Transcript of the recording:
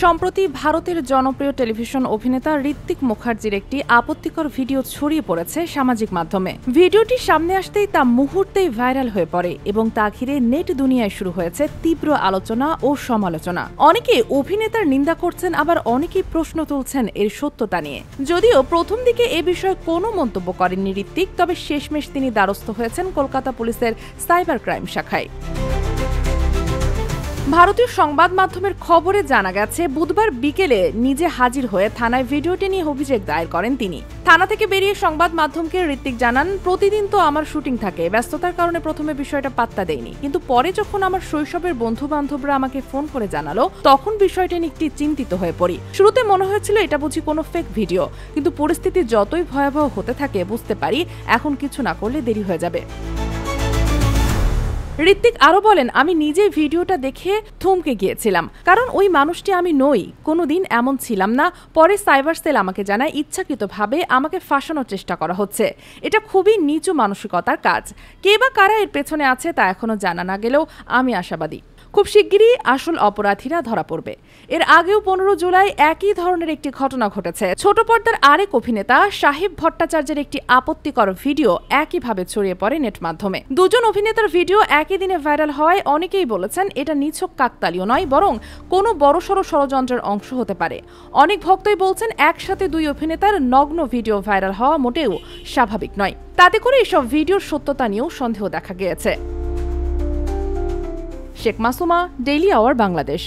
সম্প্রতি ভারতের জনপ্রিয় টেলিভিশন অভিনেতা ঋত্বিক মুখার্জির একটি আপত্তিকর ভিডিও ছড়িয়ে পড়েছে সামাজিক মাধ্যমে। ভিডিওটি সামনে আসতেই তা মুহূর্তেই ভাইরাল হয়ে পড়ে এবং তা ঘিরে নেট দুনিয়ায় শুরু হয়েছে তীব্র আলোচনা ও সমালোচনা। অনেকে অভিনেতার নিন্দা করছেন, আবার অনেকেই প্রশ্ন তুলছেন এর সত্যতা নিয়ে। যদিও প্রথম দিকে এ বিষয়ে কোনো মন্তব্য করেননি ঋত্বিক, তবে শেষমেশ তিনি দ্বারস্থ হয়েছেন কলকাতা পুলিশের সাইবার ক্রাইম শাখায়। ভারতীয় সংবাদ মাধ্যমের খবরে জানা গেছে, বুধবার বিকেলে নিজে হাজির হয়ে থানায় ভিডিওটি নিয়ে অভিযোগ দায়ের করেন তিনি। থানা থেকে বেরিয়ে সংবাদ মাধ্যমকে ঋত্বিক জানান, প্রতিদিন তো আমার শুটিং থাকে, ব্যস্ততার কারণে প্রথমে বিষয়টা পাত্তা দেয়নি, কিন্তু পরে যখন আমার শৈশবের বন্ধু বান্ধবরা আমাকে ফোন করে জানালো, তখন বিষয়টি নিয়ে একটি চিন্তিত হয়ে পড়ি। শুরুতে মনে হয়েছিল এটা বুঝি কোনো ফেক ভিডিও, কিন্তু পরিস্থিতি যতই ভয়াবহ হতে থাকে বুঝতে পারি এখন কিছু না করলে দেরি হয়ে যাবে। ঋত্বিক আরো বলেন, আমি নিজে ভিডিওটা দেখে থমকে গিয়েছিলাম, কারণ ওই মানুষটি আমি নই, কোনোদিন এমন ছিলাম না। পরে সাইবার সেল আমাকে জানায় ইচ্ছাকৃতভাবে আমাকে ফাঁসানোর চেষ্টা করা হচ্ছে। এটা খুবই নিচু মানসিকতার কাজ। কে বা কারা এর পেছনে আছে তা এখনো জানা না গেলেও আমি আশাবাদী খুব শিগগিরই আসল অপরাধীরা ধরা পড়বে। এর আগেও 15 জুলাই একই ধরনের একটি ঘটনা ঘটেছে। ছোট পর্দার আরেক অভিনেতা সাহিব ভট্টাচার্যের একটি আপত্তিকর ভিডিও একইভাবে ছড়িয়ে পড়ে নেট মাধ্যমে। দুজন অভিনেতার ভিডিও একই দিনে ভাইরাল হওয়ায় অনেকেই বলেছেন এটা নিছক কাকতালীয় নয়, বরং কোনো বড়সড় ষড়যন্ত্রের অংশ হতে পারে। অনেক ভক্তই বলছেন একসাথে দুই অভিনেতার নগ্ন ভিডিও ভাইরাল হওয়া মোটেও স্বাভাবিক নয়। তাতে করে এসব ভিডিওর সত্যতা নিয়েও সন্দেহ দেখা গিয়েছে। Sheikh Masuma, daily hour, Bangladesh.